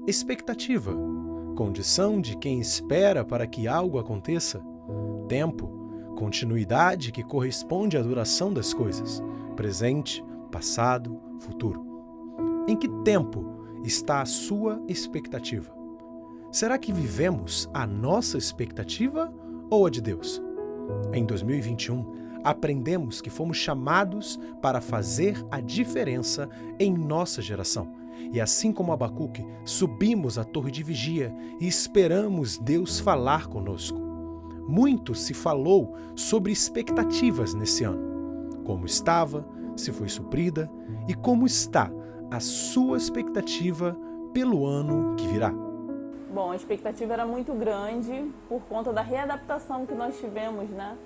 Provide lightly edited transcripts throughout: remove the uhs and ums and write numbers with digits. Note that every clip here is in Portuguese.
Expectativa, condição de quem espera para que algo aconteça. Tempo, continuidade que corresponde à duração das coisas, presente, passado, futuro. Em que tempo está a sua expectativa? Será que vivemos a nossa expectativa ou a de Deus? Em 2021, aprendemos que fomos chamados para fazer a diferença em nossa geração. E assim como Abacuque, subimos à torre de vigia e esperamos Deus falar conosco. Muito se falou sobre expectativas nesse ano. Como estava, se foi suprida e como está a sua expectativa pelo ano que virá. Bom, a expectativa era muito grande por conta da readaptação que nós tivemos, né,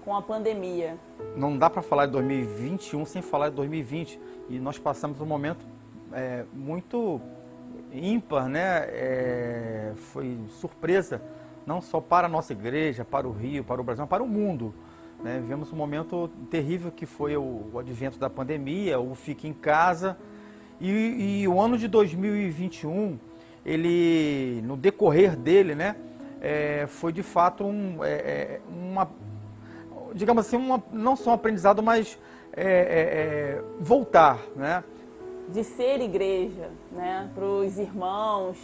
com a pandemia. Não dá para falar de 2021 sem falar de 2020. E nós passamos um momento muito ímpar, né? Foi surpresa, não só para a nossa igreja, para o Rio, para o Brasil, mas para o mundo. Né? Vivemos um momento terrível que foi o advento da pandemia, o fique em casa. E o ano de 2021, ele, no decorrer dele, né, foi de fato digamos assim, não só um aprendizado, mas voltar, né? De ser igreja, né, para os irmãos,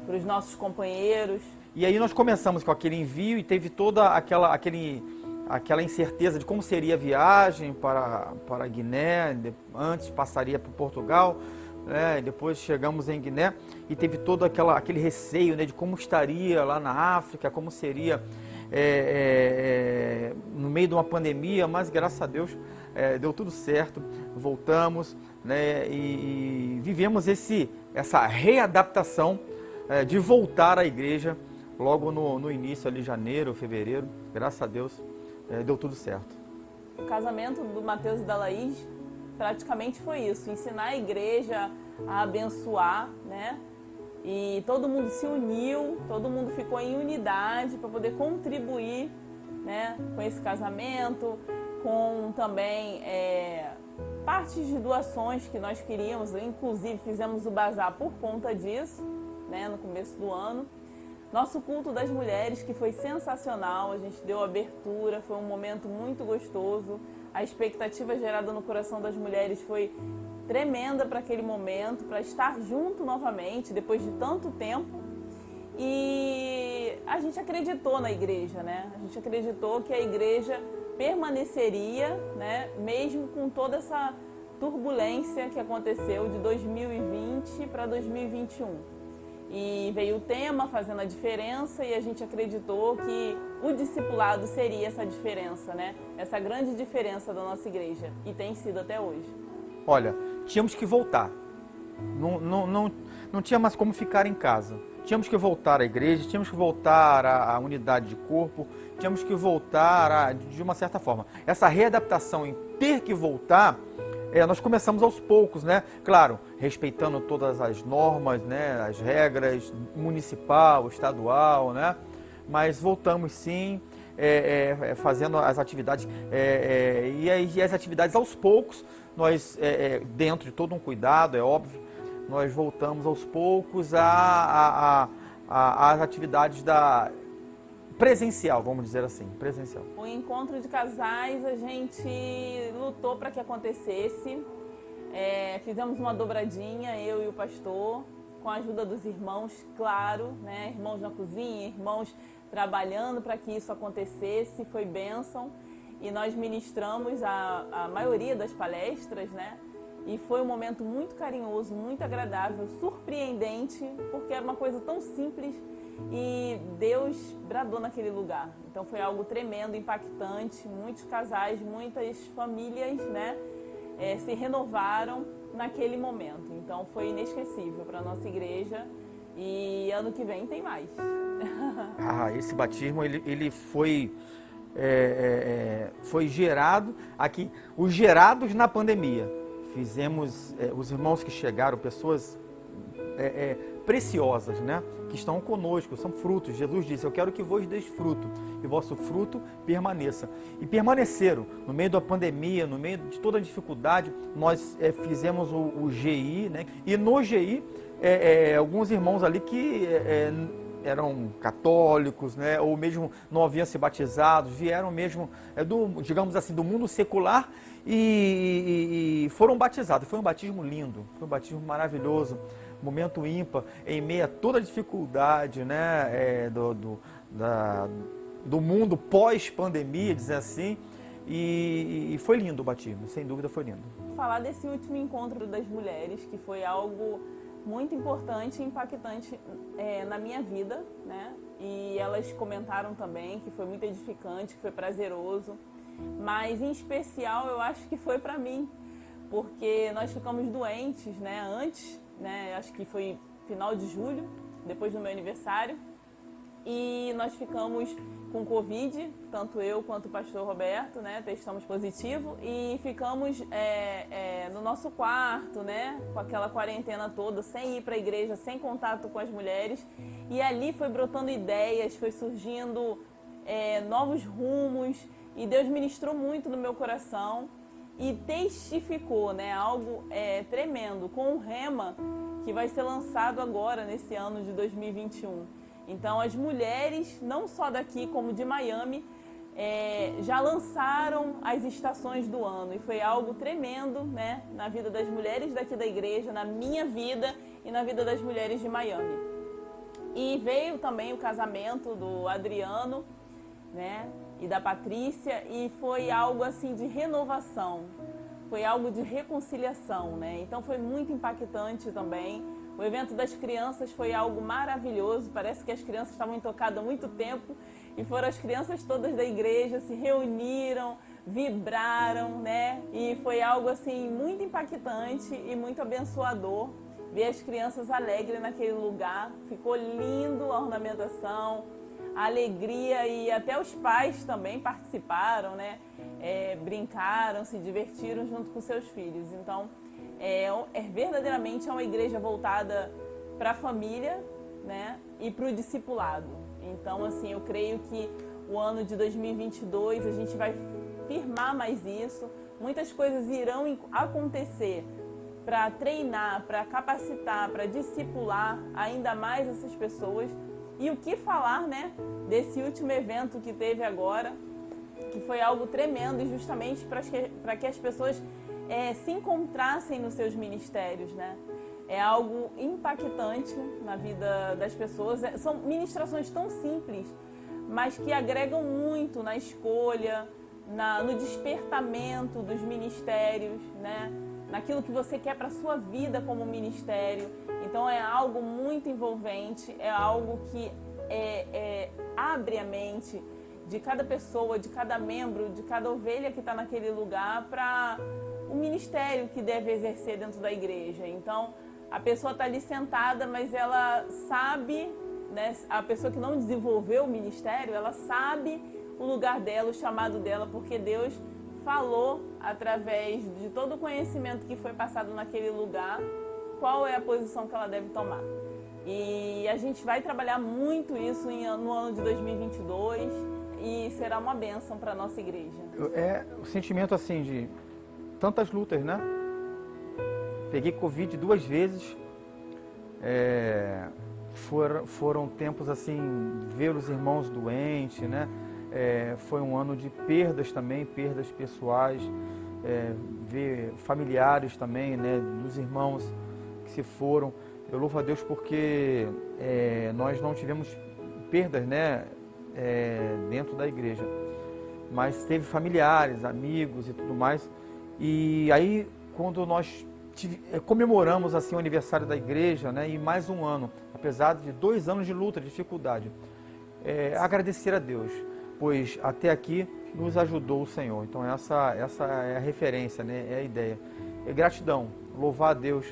para os nossos companheiros. E aí nós começamos com aquele envio e teve toda aquela incerteza de como seria a viagem para a Guiné, antes passaria para Portugal, né, depois chegamos em Guiné e teve todo aquele receio, né, de como estaria lá na África, como seria no meio de uma pandemia, mas graças a Deus deu tudo certo, voltamos, né, e vivemos essa readaptação de voltar à igreja logo no início ali, janeiro, fevereiro, graças a Deus deu tudo certo. O casamento do Mateus e da Laís praticamente foi isso, ensinar a igreja a abençoar, né? E todo mundo se uniu, todo mundo ficou em unidade para poder contribuir, né, com esse casamento, com também partes de doações que nós queríamos, inclusive fizemos o bazar por conta disso, né, no começo do ano. Nosso culto das mulheres, que foi sensacional, a gente deu abertura, foi um momento muito gostoso. A expectativa gerada no coração das mulheres foi tremenda para aquele momento, para estar junto novamente, depois de tanto tempo. E a gente acreditou na igreja, né? A gente acreditou que a igreja permaneceria, né, mesmo com toda essa turbulência que aconteceu de 2020 para 2021. E veio o tema fazendo a diferença e a gente acreditou que o discipulado seria essa diferença, né? Essa grande diferença da nossa igreja. E tem sido até hoje. Olha, tínhamos que voltar. Não tinha mais como ficar em casa. Tínhamos que voltar à igreja, tínhamos que voltar à unidade de corpo, tínhamos que voltar de uma certa forma. Essa readaptação em ter que voltar, nós começamos aos poucos, né? Claro, respeitando todas as normas, né? As regras municipal, estadual, né? Mas voltamos sim, fazendo as atividades e as atividades aos poucos. Nós, dentro de todo um cuidado, é óbvio, nós voltamos aos poucos às atividades presencial, vamos dizer assim, presencial. O encontro de casais a gente lutou para que acontecesse, fizemos uma dobradinha, eu e o pastor, com a ajuda dos irmãos, claro, né? Irmãos na cozinha, irmãos trabalhando para que isso acontecesse, foi bênção. E nós ministramos a maioria das palestras, né? E foi um momento muito carinhoso, muito agradável, surpreendente, porque era uma coisa tão simples e Deus bradou naquele lugar. Então foi algo tremendo, impactante, muitos casais, muitas famílias, né, se renovaram naquele momento. Então foi inesquecível para a nossa igreja e ano que vem tem mais. Esse batismo ele foi gerado aqui, os gerados na pandemia. Fizemos, os irmãos que chegaram, pessoas preciosas, né? Que estão conosco, são frutos. Jesus disse, eu quero que vos deis fruto, e vosso fruto permaneça. E permaneceram, no meio da pandemia, no meio de toda a dificuldade, nós fizemos o GI, né? E no GI, alguns irmãos ali que eram católicos, né, ou mesmo não haviam se batizado, vieram mesmo, digamos assim, do mundo secular e foram batizados. Foi um batismo lindo, foi um batismo maravilhoso, momento ímpar, em meio a toda a dificuldade, né, do mundo pós-pandemia, dizer assim, e foi lindo o batismo, sem dúvida foi lindo. Falar desse último encontro das mulheres, que foi algo muito importante e impactante na minha vida, né? E elas comentaram também que foi muito edificante, que foi prazeroso, mas em especial eu acho que foi para mim, porque nós ficamos doentes, né? Antes, né? Acho que foi final de julho, depois do meu aniversário, e nós ficamos com Covid, tanto eu quanto o pastor Roberto, né, testamos positivo e ficamos no nosso quarto, né, com aquela quarentena toda, sem ir para a igreja, sem contato com as mulheres, e ali foi brotando ideias, foi surgindo novos rumos, e Deus ministrou muito no meu coração e testificou, né, algo tremendo, com o Rema, que vai ser lançado agora, nesse ano de 2021. Então, as mulheres, não só daqui, como de Miami, já lançaram as estações do ano. E foi algo tremendo, né, na vida das mulheres daqui da igreja, na minha vida e na vida das mulheres de Miami. E veio também o casamento do Adriano, né, e da Patrícia, e foi algo assim de renovação, foi algo de reconciliação, né? Então, foi muito impactante também. O evento das crianças foi algo maravilhoso, parece que as crianças estavam intocadas há muito tempo e foram as crianças todas da igreja, se reuniram, vibraram, né? E foi algo assim muito impactante e muito abençoador ver as crianças alegres naquele lugar. Ficou lindo a ornamentação, a alegria, e até os pais também participaram, né? Brincaram, se divertiram junto com seus filhos. Então, verdadeiramente uma igreja voltada para a família, né, e para o discipulado. Então, assim, eu creio que o ano de 2022 a gente vai firmar mais isso. Muitas coisas irão acontecer para treinar, para capacitar, para discipular ainda mais essas pessoas. E o que falar, né, desse último evento que teve agora, que foi algo tremendo, e justamente para que as pessoas se encontrassem nos seus ministérios, né? É algo impactante na vida das pessoas. São ministrações tão simples, mas que agregam muito na escolha, no despertamento dos ministérios, né? Naquilo que você quer para a sua vida como ministério. Então é algo muito envolvente, é algo que abre a mente de cada pessoa, de cada membro, de cada ovelha que está naquele lugar para o ministério que deve exercer dentro da igreja. Então, a pessoa está ali sentada, mas ela sabe, né, a pessoa que não desenvolveu o ministério, ela sabe o lugar dela, o chamado dela, porque Deus falou através de todo o conhecimento que foi passado naquele lugar, qual é a posição que ela deve tomar. E a gente vai trabalhar muito isso no ano de 2022 e será uma bênção para a nossa igreja. É o sentimento assim de tantas lutas, né? Peguei Covid 2 vezes, foram tempos assim, ver os irmãos doentes, né? Foi um ano de perdas também, perdas pessoais, ver familiares também, né? Dos irmãos que se foram. Eu louvo a Deus porque nós não tivemos perdas, né? Dentro da igreja, mas teve familiares, amigos e tudo mais. E aí, quando nós comemoramos assim o aniversário da igreja, né, e mais um ano, apesar de 2 anos de luta, de dificuldade, agradecer a Deus, pois até aqui nos ajudou o Senhor. Então essa é a referência, né, é a ideia. Gratidão, louvar a Deus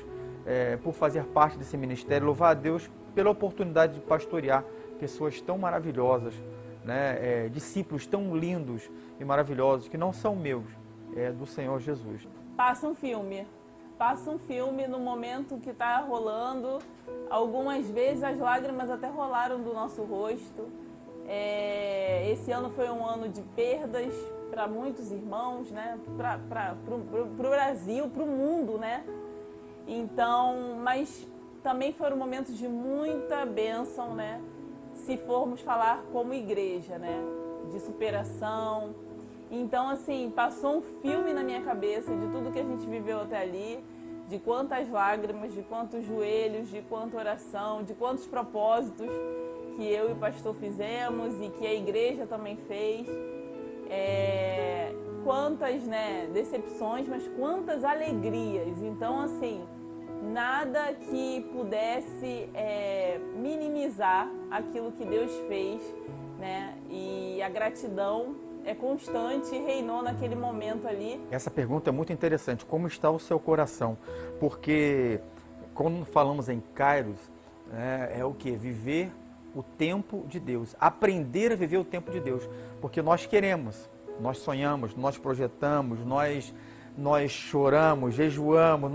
por fazer parte desse ministério, louvar a Deus pela oportunidade de pastorear pessoas tão maravilhosas, né, discípulos tão lindos e maravilhosos, que não são meus, do Senhor Jesus. Passa um filme no momento que está rolando. Algumas vezes as lágrimas até rolaram do nosso rosto. Esse ano foi um ano de perdas para muitos irmãos, né? Para o Brasil, para o mundo, né? Então, mas também foram momentos de muita bênção, né? Se formos falar como igreja, né? De superação. Então, assim, passou um filme na minha cabeça de tudo que a gente viveu até ali, de quantas lágrimas, de quantos joelhos, de quanta oração, de quantos propósitos que eu e o pastor fizemos e que a igreja também fez. Quantas, né, decepções, mas quantas alegrias. Então, assim, nada que pudesse minimizar aquilo que Deus fez, né? E a gratidão é constante, reinou naquele momento ali. Essa pergunta é muito interessante. Como está o seu coração? Porque quando falamos em Kairos, é o que? Viver o tempo de Deus. Aprender a viver o tempo de Deus. Porque nós queremos, nós sonhamos, nós projetamos, nós choramos, jejuamos,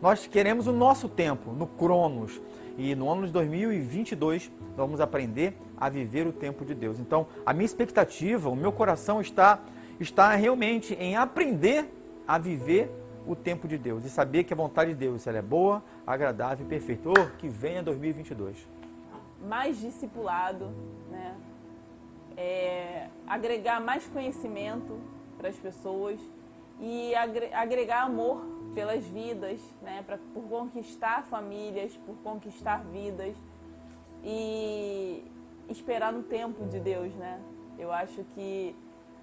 nós queremos o nosso tempo, no Cronos. E no ano de 2022, vamos aprender a viver o tempo de Deus. Então, a minha expectativa, o meu coração está realmente em aprender a viver o tempo de Deus. E saber que a vontade de Deus ela é boa, agradável e perfeita. Que venha 2022. Mais discipulado, né? Agregar mais conhecimento para as pessoas e agregar amor pelas vidas, né? Por conquistar famílias, por conquistar vidas e esperar no tempo de Deus, né? Eu acho que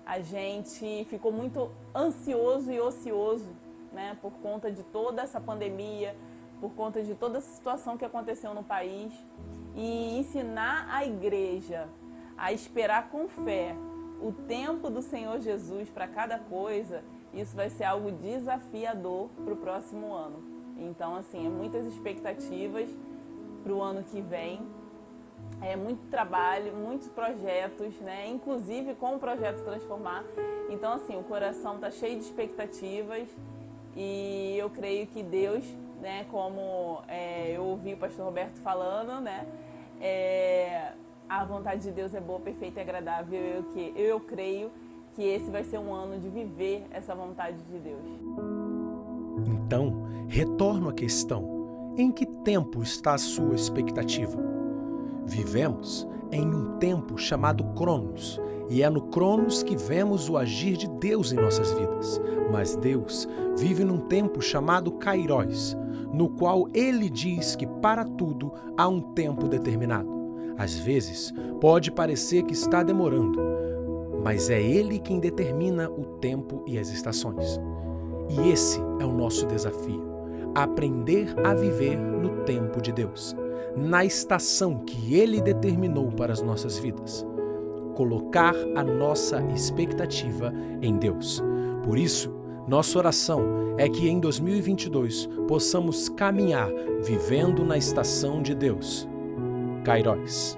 a gente ficou muito ansioso e ocioso, né? Por conta de toda essa pandemia, por conta de toda essa situação que aconteceu no país, e ensinar a igreja a esperar com fé o tempo do Senhor Jesus para cada coisa. Isso vai ser algo desafiador para o próximo ano. Então, assim, muitas expectativas para o ano que vem. Muito trabalho, muitos projetos, né? Inclusive com o Projeto Transformar. Então, assim, o coração está cheio de expectativas e eu creio que Deus, né? Como eu ouvi o pastor Roberto falando, né? A vontade de Deus é boa, perfeita e agradável. Eu creio que esse vai ser um ano de viver essa vontade de Deus. Então, retorno à questão: em que tempo está a sua expectativa? Vivemos em um tempo chamado Cronos, e é no Cronos que vemos o agir de Deus em nossas vidas. Mas Deus vive num tempo chamado Kairos, no qual Ele diz que para tudo há um tempo determinado. Às vezes, pode parecer que está demorando, mas é Ele quem determina o tempo e as estações. E esse é o nosso desafio: aprender a viver no tempo de Deus, na estação que Ele determinou para as nossas vidas. Colocar a nossa expectativa em Deus. Por isso, nossa oração é que em 2022 possamos caminhar vivendo na estação de Deus. Kairos.